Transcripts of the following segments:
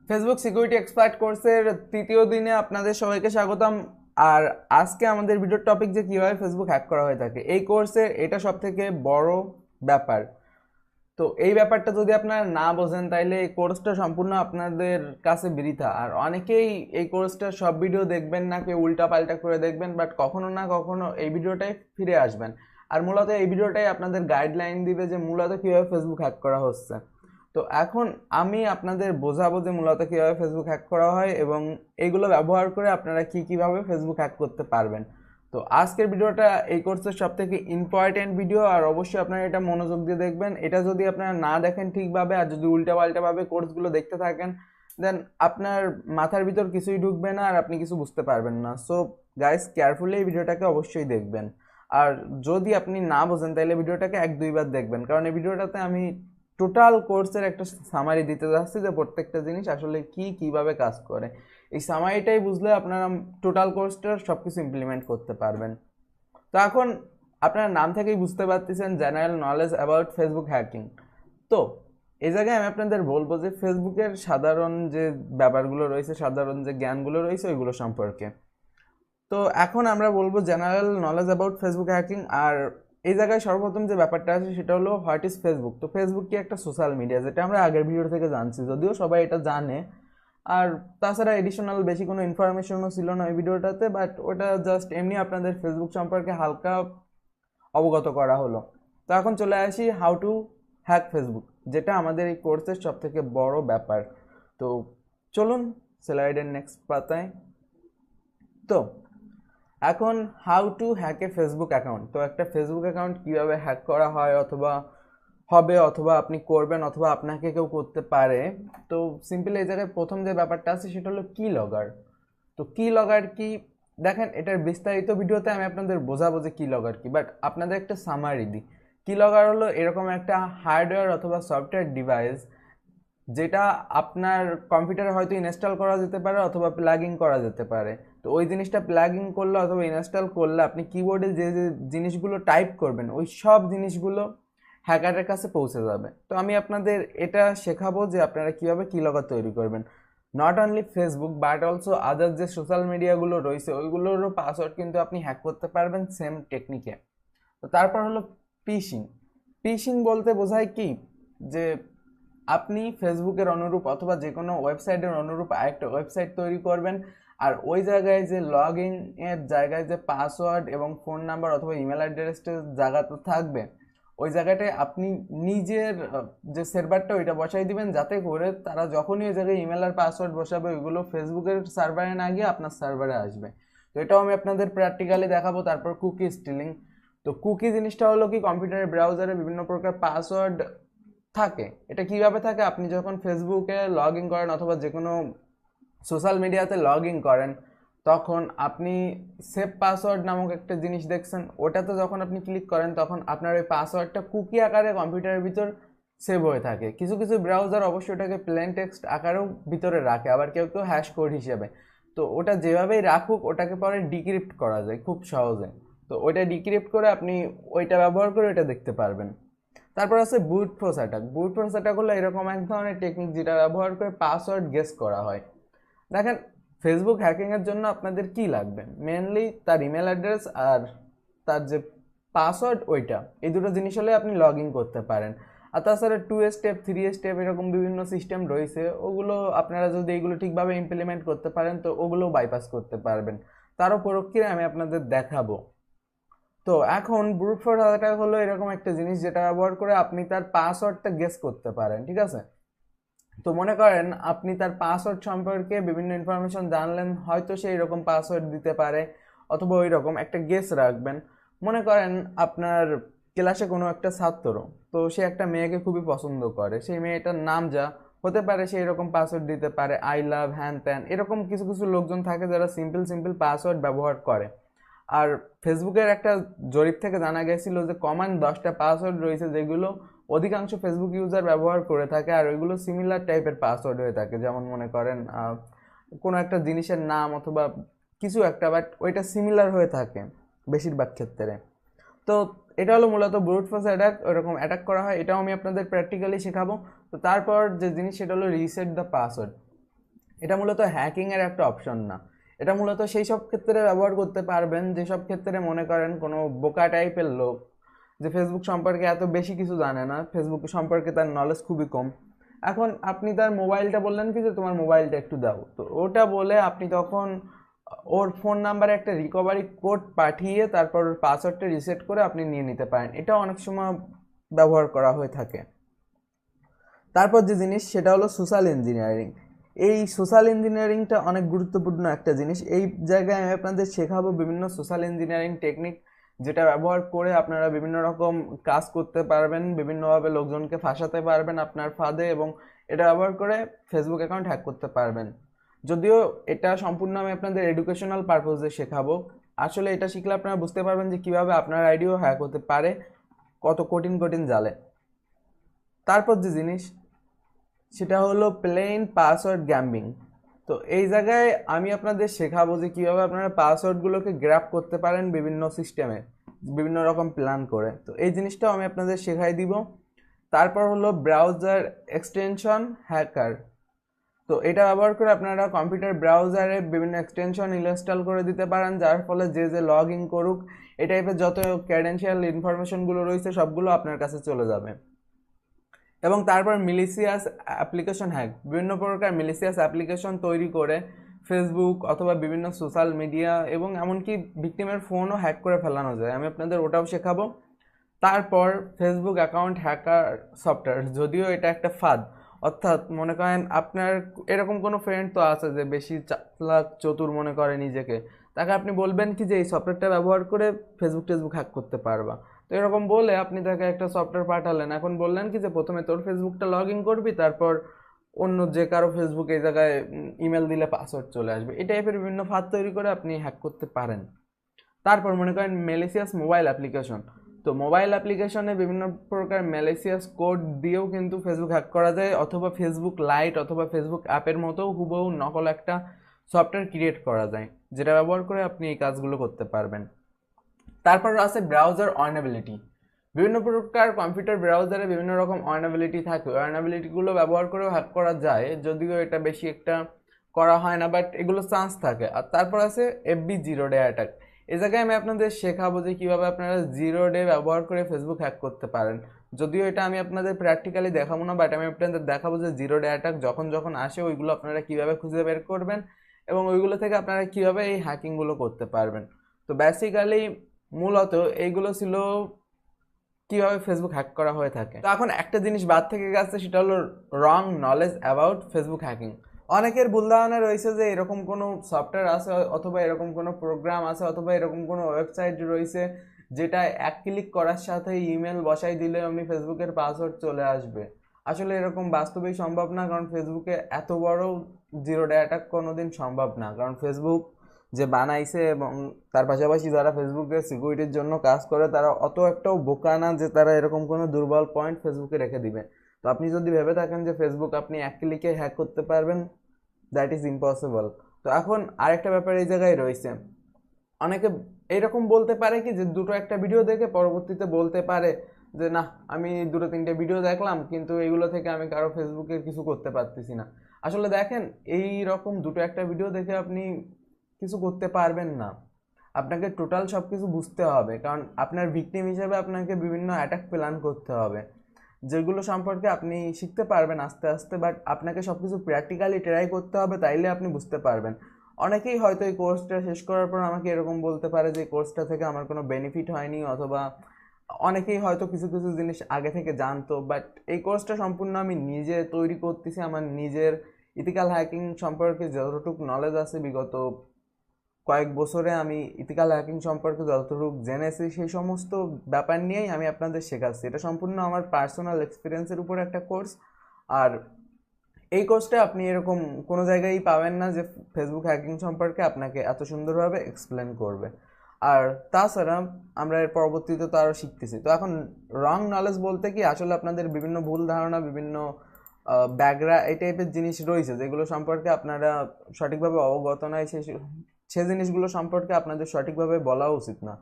Facebook security expert কোর্সের তৃতীয় দিনে আপনাদের সবাইকে স্বাগতম। আর আজকে আমাদের ভিডিওর টপিক যে কিভাবে ফেসবুক হ্যাক করা হয়ে থাকে এই কোর্সের এটা সব থেকে বড় ব্যাপার। তো এই ব্যাপারটা যদি আপনারা না বোঝেন তাইলে এই কোর্সটা সম্পূর্ণ আপনাদের কাছে বৃথা। আর অনেকেই এই কোর্সটার সব ভিডিও দেখবেন না, কেউ উল্টা পাল্টা করে দেখবেন, বাট কখনো না কখনো এই ভিডিওটাই ফিরে আসবেন। আর মূলত এই ভিডিওটাই আপনাদের গাইডলাইন দিবে যে মূলত কীভাবে ফেসবুক হ্যাক করা হচ্ছে। তো এখন আমি আপনাদের বোঝাবো যে মূলত কীভাবে ফেসবুক হ্যাক করা হয় এবং এইগুলো ব্যবহার করে আপনারা কীভাবে ফেসবুক হ্যাক করতে পারবেন। তো আজকের ভিডিওটা এই কোর্সের সব থেকে ইম্পর্টেন্ট ভিডিও, আর অবশ্যই আপনারা এটা মনোযোগ দিয়ে দেখবেন। এটা যদি আপনারা না দেখেন ঠিকভাবে আর যদি উল্টাপাল্টাভাবে কোর্সগুলো দেখতে থাকেন দেন আপনার মাথার ভিতর কিছুই ঢুকবে না আর আপনি কিছু বুঝতে পারবেন না। সো গাইস, কেয়ারফুলি এই ভিডিওটাকে অবশ্যই দেখবেন। আর যদি আপনি না বোঝেন তাহলে ভিডিওটাকে এক দুইবার দেখবেন, কারণ এই ভিডিওটাতে আমি টোটাল কোর্সের একটা সামারি দিতে যাচ্ছি যে প্রত্যেকটা জিনিস আসলে কিভাবে কাজ করে। এই সামারিটাই বুঝলে আপনারা টোটাল কোর্সটার সব কিছু ইমপ্লিমেন্ট করতে পারবেন। তো এখন আপনার নাম থেকেই বুঝতে পারতেছেন general knowledge about Facebook hacking. তো এই জায়গায় আমি আপনাদের বলবো যে ফেসবুকের সাধারণ যে ব্যাপারগুলো রয়েছে, সাধারণ যে জ্ঞানগুলো রয়েছে ওইগুলো সম্পর্কে। তো এখন আমরা বলবো general knowledge about Facebook hacking. আর এই জায়গায় সর্বপ্রথম যে ব্যাপারটা আছে সেটা হলো হোয়াট ইজ ফেসবুক। তো ফেসবুক কি একটা সোশ্যাল মিডিয়া, যেটা আমরা আগের ভিডিও থেকে জানছি, যদিও সবাই এটা জানে। আর তাছাড়া এডিশনাল বেশি কোনো ইনফরমেশনও ছিল না ওই ভিডিওটাতে, বাট ওটা জাস্ট এমনি আপনাদের ফেসবুক সম্পর্কে হালকা অবগত করা হলো। তো এখন চলে আসি হাউ টু হ্যাক ফেসবুক, যেটা আমাদের এই কোর্সের সব থেকে বড় ব্যাপার। তো চলুন স্লাইডের নেক্সট পাতায়। তো এখন how to hack A Facebook account. তো একটা ফেসবুক অ্যাকাউন্ট কীভাবে হ্যাক করা হয় অথবা হবে অথবা আপনি করবেন অথবা আপনাকে কেউ করতে পারে। তো সিম্পল এই জায়গায় প্রথম যে ব্যাপারটা আছে সেটা হলো কি লগার। তো কি লগার কি, দেখেন এটার বিস্তারিত ভিডিওতে আমি আপনাদের বোঝাবো যে কি লগার কি, বাট আপনাদের একটা সামারি দিই। কি লগার হলো এরকম একটা হার্ডওয়্যার অথবা সফটওয়্যার ডিভাইস যেটা আপনার কম্পিউটারে হয়তো ইনস্টল করা যেতে পারে অথবা প্লাগইন করা যেতে পারে। তো ওই জিনিসটা প্লাগইন করলে অথবা ইনস্টল করলে আপনি কিবোর্ডে যে যে জিনিসগুলো টাইপ করবেন ওই সব জিনিসগুলো হ্যাকারের কাছে পৌঁছে যাবে। তো আমি আপনাদের এটা শেখাবো যে আপনারা কীভাবে কিলগার তৈরি করবেন। Not only Facebook but also আদার যে সোশ্যাল মিডিয়াগুলো রয়েছে ওইগুলোরও পাসওয়ার্ড কিন্তু আপনি হ্যাক করতে পারবেন সেম টেকনিকে। তো তারপর হলো পিশিং। পিশিং বলতে বোঝায় কি, যে আপনি ফেসবুকের অনুরূপ অথবা যে কোনো ওয়েবসাইটের অনুরূপ আরেকটা ওয়েবসাইট তৈরি করবেন, আর ওই জায়গায় যে লগ ইন এর জায়গায় যে পাসওয়ার্ড এবং ফোন নাম্বার অথবা ইমেল অ্যাড্রেসের জায়গাটা থাকবে ওই জায়গাটায় আপনি নিজের যে সার্ভারটা ওইটা বসাই দিবেন, যাতে করে তারা যখনই ওই জায়গায় ইমেল আর পাসওয়ার্ড বসাবে ওইগুলো ফেসবুকের সার্ভারে না গিয়ে আপনার সার্ভারে আসবে। তো এটাও আমি আপনাদের প্র্যাকটিক্যালি দেখাবো। তারপর কুকি স্টিলিং। তো কুকি জিনিসটা হলো কি, কম্পিউটারের ব্রাউজারে বিভিন্ন প্রকার পাসওয়ার্ড থাকে। এটা কিভাবে থাকে, আপনি যখন ফেসবুকে লগ ইন করেন অথবা যে কোনো সোশ্যাল মিডিয়াতে লগ ইন করেন তখন আপনি সেভ পাসওয়ার্ড নামক একটা জিনিস দেখছেন, ওটাতে যখন আপনি ক্লিক করেন তখন আপনার ওই পাসওয়ার্ডটা কুকি আকারে কম্পিউটারের ভিতর সেভ হয়ে থাকে। কিছু কিছু ব্রাউজার অবশ্যই ওটাকে প্লেন টেক্সট আকারেও ভিতরে রাখে, আবার কেউ কেউ হ্যাশ কোড হিসেবে। তো ওটা যেভাবেই রাখুক ওটাকে পরে ডিক্রিপ্ট করা যায় খুব সহজে। তো ওইটা ডিক্রিপ্ট করে আপনি ওইটা ব্যবহার করে ওইটা দেখতে পারবেন। তারপর আছে brute force attack. Brute force attack হলো এরকম এক ধরনের টেকনিক যেটা ব্যবহার করে পাসওয়ার্ড গেস করা হয়। দেখেন ফেসবুক হ্যাকিংয়ের জন্য আপনাদের কি লাগবে, মেনলি তার ইমেল অ্যাড্রেস আর তার যে পাসওয়ার্ড ওইটা, এই দুটো জিনিস হলে আপনি লগ ইন করতে পারেন। আর তাছাড়া 2 স্টেপ 3 স্টেপ এরকম বিভিন্ন সিস্টেম রয়েছে, ওগুলো আপনারা যদি এইগুলো ঠিকভাবে ইমপ্লিমেন্ট করতে পারেন তো ওগুলো বাইপাস করতে পারবেন। তারও প্রক্রিয়া আমি আপনাদের দেখাবো। তো এখন ব্রুট ফোর্স অ্যাটাক হলো এরকম একটা জিনিস যেটা ব্যবহার করে আপনি তার পাসওয়ার্ডটা গেস করতে পারেন, ঠিক আছে। তো মনে করেন আপনি তার পাসওয়ার্ড সম্পর্কে বিভিন্ন ইনফরমেশন জানলেন, হয়তো সে এরকম পাসওয়ার্ড দিতে পারে অথবা ওই রকম একটা গেস রাখবেন। মনে করেন আপনার ক্লাসে কোনো একটা ছাত্র, তো সে একটা মেয়েকে খুবই পছন্দ করে, সেই মেয়েটার নাম যা হতে পারে সে এরকম পাসওয়ার্ড দিতে পারে, আই লাভ হ্যান ত্যান, এরকম কিছু কিছু লোকজন থাকে যারা সিম্পল সিম্পল পাসওয়ার্ড ব্যবহার করে। আর ফেসবুকের একটা জরিপ থেকে জানা গেছিল যে কমন 10টা পাসওয়ার্ড রয়েছে যেগুলো অধিকাংশ ফেসবুক ইউজার ব্যবহার করে থাকে, আর ওইগুলো সিমিলার টাইপের পাসওয়ার্ড হয়ে থাকে। যেমন মনে করেন কোনো একটা জিনিসের নাম অথবা কিছু একটা, বাট ওইটা সিমিলার হয়ে থাকে বেশিরভাগ ক্ষেত্রে। তো এটা হলো মূলত ব্রুট ফোর্স অ্যাটাক, ওইরকম অ্যাটাক করা হয়, এটাও আমি আপনাদের প্র্যাকটিক্যালি শেখাবো। তো তারপর যে জিনিস সেটা হলো রিসেট দ্য পাসওয়ার্ড। এটা মূলত হ্যাকিং এর একটা অপশন না, এটা মূলত সেই সব ক্ষেত্রে ব্যবহার করতে পারবেন যেসব ক্ষেত্রে মনে করেন কোনো বোকা টাইপের লোক যে ফেসবুক সম্পর্কে এত বেশি কিছু জানে না, ফেসবুক সম্পর্কে তার নলেজ খুবই কম। এখন আপনি তার মোবাইলটা বললেন কি যে তোমার মোবাইলটা একটু দাও, তো ওটা বলে আপনি তখন ওর ফোন নাম্বারে একটা রিকভারি কোড পাঠিয়ে তারপর ওর পাসওয়ার্ডটা রিসেট করে আপনি নিয়ে নিতে পারেন। এটা অনেক সময় ব্যবহার করা হয়ে থাকে। তারপর যে জিনিস সেটা হলো সোশ্যাল ইঞ্জিনিয়ারিং। এই সোশ্যাল ইঞ্জিনিয়ারিংটা অনেক গুরুত্বপূর্ণ একটা জিনিস। এই জায়গায় আমি আপনাদের শেখাবো বিভিন্ন সোশ্যাল ইঞ্জিনিয়ারিং টেকনিক, যেটা ব্যবহার করে আপনারা বিভিন্ন রকম কাজ করতে পারবেন, বিভিন্নভাবে লোকজনকে ফাঁসাতে পারবেন আপনার ফাঁদে, এবং এটা ব্যবহার করে ফেসবুক অ্যাকাউন্ট হ্যাক করতে পারবেন। যদিও এটা সম্পূর্ণ আমি আপনাদের এডুকেশনাল পারপোজে শেখাবো, আসলে এটা শিখলে আপনারা বুঝতে পারবেন যে কিভাবে আপনার আইডিও হ্যাক হতে পারে কত কঠিন কঠিন জালে। তারপর যে জিনিস সেটা হলো প্লেন পাসওয়ার্ড গ্যাম্বিং। তো এই জায়গায় আমি আপনাদের শেখাবো যে কীভাবে আপনারা পাসওয়ার্ডগুলোকে গ্র্যাব করতে পারেন বিভিন্ন সিস্টেমে বিভিন্ন রকম প্ল্যান করে। তো এই জিনিসটাও আমি আপনাদের শেখাই দিব। তারপর হলো ব্রাউজার এক্সটেনশন হ্যাকার। তো এটা ব্যবহার করে আপনারা কম্পিউটার ব্রাউজারে বিভিন্ন এক্সটেনশন ইনস্টল করে দিতে পারেন, যার ফলে যে যে লগ ইন করুক এই টাইপের যত ক্রেডেনশিয়াল ইনফরমেশনগুলো রয়েছে সবগুলো আপনার কাছে চলে যাবে। এবং তারপর মিলিশিয়াস অ্যাপ্লিকেশন হ্যাক, বিভিন্ন প্রকার মিলিশিয়াস অ্যাপ্লিকেশন তৈরি করে ফেসবুক অথবা বিভিন্ন সোশ্যাল মিডিয়া এবং এমনকি ভিকটিমের ফোনও হ্যাক করে ফেলানো যায়, আমি আপনাদের ওটাও শেখাবো। তারপর ফেসবুক অ্যাকাউন্ট হ্যাকার সফটওয়্যার, যদিও এটা একটা ফাঁদ, অর্থাৎ মনে করেন আপনার এরকম কোনো ফ্রেন্ড তো আছে যে বেশি চালাক চতুর মনে করে নিজেকে, তাকে আপনি বলবেন কি যে এই সফটওয়্যারটা ব্যবহার করে টেসবুক হ্যাক করতে পারবা। তো এরকম বলে আপনি তাকে একটা সফটওয়্যার পাঠালেন, এখন বললেন কি যে প্রথমে তোর ফেসবুকটা লগ ইন করবি, তারপর অন্য যে কারো ফেসবুক এই জায়গায় ইমেল দিলে পাসওয়ার্ড চলে আসবে। এই টাইপের বিভিন্ন ফাঁদ তৈরি করে আপনি হ্যাক করতে পারেন। তারপর মনে করেন ম্যালিসিয়াস মোবাইল অ্যাপ্লিকেশন। তো মোবাইল অ্যাপ্লিকেশনে বিভিন্ন প্রকার ম্যালিসিয়াস কোড দিয়েও কিন্তু ফেসবুক হ্যাক করা যায়, অথবা ফেসবুক লাইট অথবা ফেসবুক অ্যাপের মতো হুবহু নকল একটা সফটওয়্যার ক্রিয়েট করা যায়, যেটা ব্যবহার করে আপনি এই কাজগুলো করতে পারবেন। তারপর আছে ব্রাউজার অর্নেবিলিটি। বিভিন্ন প্রকার কম্পিউটার ব্রাউজারে বিভিন্ন রকম অর্নেবিলিটি থাকে, অর্নেবিলিটিগুলো ব্যবহার করেও হ্যাক করা যায়, যদিও এটা বেশি একটা করা হয় না, বাট এগুলো চান্স থাকে। আর তারপর আছে এফবি জিরো ডে অ্যাটাক। এই জায়গায় আমি আপনাদের শেখাবো যে কীভাবে আপনারা জিরো ডে ব্যবহার করে ফেসবুক হ্যাক করতে পারেন। যদিও এটা আমি আপনাদের প্র্যাকটিক্যালি দেখাবো না, বাট আমি আপনাদের দেখাবো যে জিরো ডে অ্যাটাক যখন যখন আসে ওইগুলো আপনারা কীভাবে খুঁজে বের করবেন এবং ওইগুলো থেকে আপনারা কীভাবে এই হ্যাকিংগুলো করতে পারবেন। তো বেসিক্যালি মূলত এইগুলো ছিল কীভাবে ফেসবুক হ্যাক করা হয়ে থাকে। তো এখন একটা জিনিস বাদ থেকে গেছে, সেটা হলো রং নলেজ অ্যাবাউট ফেসবুক হ্যাকিং। অনেকের ভুল ধারণা রয়েছে যে এরকম কোনো সফটওয়্যার আছে অথবা এরকম কোনো প্রোগ্রাম আছে অথবা এরকম কোনো ওয়েবসাইট রয়েছে যেটা এক ক্লিক করার সাথে ইমেল বসাই দিলে আপনি ফেসবুকের পাসওয়ার্ড চলে আসবে। আসলে এরকম বাস্তবেই সম্ভব না, কারণ ফেসবুকে এত বড় জিরো ডে অ্যাটাক কোনোদিন সম্ভব না, কারণ ফেসবুক যে বানাইছে এবং তার পাশাপাশি যারা ফেসবুকের সিকিউরিটির জন্য কাজ করে তারা অত একটাও বোকা না যে তারা এরকম কোনো দুর্বল পয়েন্ট ফেসবুকে রেখে দিবে। তো আপনি যদি ভেবে থাকেন যে ফেসবুক আপনি এক ক্লিকে হ্যাক করতে পারবেন, দ্যাট ইজ ইম্পসিবল। তো এখন আরেকটা ব্যাপার এই জায়গায় রয়েছে, অনেকে এইরকম বলতে পারে কি যে দুটো একটা ভিডিও দেখে পরবর্তীতে বলতে পারে যে না আমি দুটো তিনটে ভিডিও দেখলাম কিন্তু এইগুলো থেকে আমি কারো ফেসবুকের কিছু করতে পারতেছি না। আসলে দেখেন এই রকম দুটো একটা ভিডিও দেখে আপনি কিছু করতে পারবেন না, আপনাকে টোটাল সব কিছু বুঝতে হবে, কারণ আপনার ভিকটিম হিসেবে আপনাকে বিভিন্ন অ্যাটাক প্ল্যান করতে হবে, যেগুলো সম্পর্কে আপনি শিখতে পারবেন আস্তে আস্তে, বাট আপনাকে সব কিছু প্র্যাকটিক্যালি ট্রাই করতে হবে, তাইলে আপনি বুঝতে পারবেন। অনেকেই হয়তো এই কোর্সটা শেষ করার পর আমাকে এরকম বলতে পারে যে কোর্সটা থেকে আমার কোনো বেনিফিট হয়নি, অথবা অনেকেই হয়তো কিছু কিছু জিনিস আগে থেকে জানতো, বাট এই কোর্সটা সম্পূর্ণ আমি নিজে তৈরি করতেছি, আমার নিজের ইথিক্যাল হ্যাকিং সম্পর্কে যতটুকু নলেজ আছে বিগত কয়েক বছরে আমি ইথিক্যাল হ্যাকিং সম্পর্কে যতটুকু জেনেছি সেই সমস্ত ব্যাপার নিয়েই আমি আপনাদের শেখাচ্ছি। এটা সম্পূর্ণ আমার পার্সোনাল এক্সপিরিয়েন্সের উপর একটা কোর্স, আর এই কোর্সটা আপনি এরকম কোনো জায়গায় পাবেন না যে ফেসবুক হ্যাকিং সম্পর্কে আপনাকে এত সুন্দরভাবে এক্সপ্লেন করবে। আর তাছাড়া আমরা এর পরবর্তীতে তো আরও শিখতেছি। তো এখন রং নলেজ বলতে কি আসলে আপনাদের বিভিন্ন ভুল ধারণা, বিভিন্ন ব্যাগরা এই টাইপের জিনিস রয়েছে যেগুলো সম্পর্কে আপনারা সঠিকভাবে অবগত নয়, সে জিনিসগুলো সম্পর্কে আপনাদের সঠিকভাবে বলা উচিত না।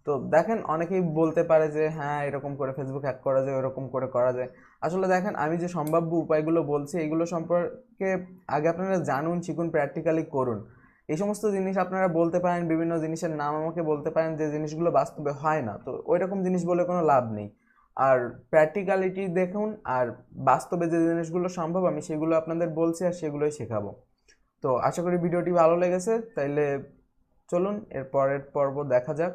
তো দেখেন অনেকেই বলতে পারে যে হ্যাঁ এরকম করে ফেসবুক হ্যাক করা যায়, ওরকম করে করা যায়। আসলে দেখেন আমি যে সম্ভাব্য উপায়গুলো বলছি এগুলো সম্পর্কে আগে আপনারা জানুন, শিখুন, প্র্যাকটিক্যালি করুন। এই সমস্ত জিনিস আপনারা বলতে পারেন, বিভিন্ন জিনিসের নাম আমাকে বলতে পারেন যে জিনিসগুলো বাস্তবে হয় না, তো ওই রকম জিনিস বলে কোনো লাভ নেই। আর প্র্যাকটিক্যালিটি দেখুন, আর বাস্তবে যে জিনিসগুলো সম্ভব আমি সেগুলো আপনাদের বলছি আর সেগুলোই শেখাবো। তো আশা করি ভিডিওটি ভালো লেগেছে, তাইলে চলুন এর পরের পর্ব দেখা যাক।